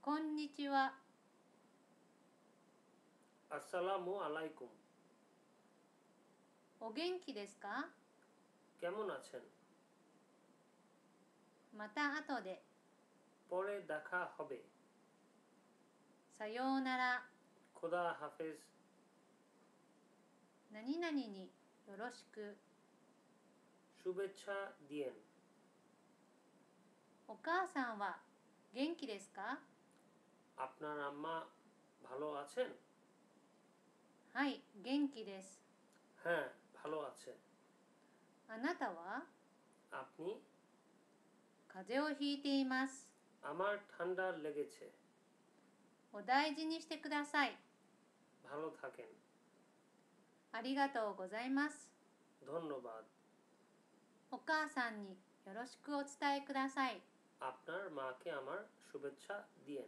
こんにちは。আসসালামু আলাইকুম।お元気ですか？ কেমন আছেন? また後で。 পরে দেখা হবে। さようなら。 খোদা হাফেজ। 何々によろしく。 শুভেচ্ছা দিয়েন। お母さんは元気ですか？ আপনার আম্মা ভালো আছেন? はい、元気です。 হ্যাঁ, ভালো আছে। あなたは？ আপনি? 風邪をひいています。 আমার ঠান্ডা লেগেছে। お大事にしてください。 ভালো থাকেন। ありがとうございます。 ধন্যবাদ। お母さんによろしくお伝えください。 আপনার মাকে আমার শুভেচ্ছা দিয়েন।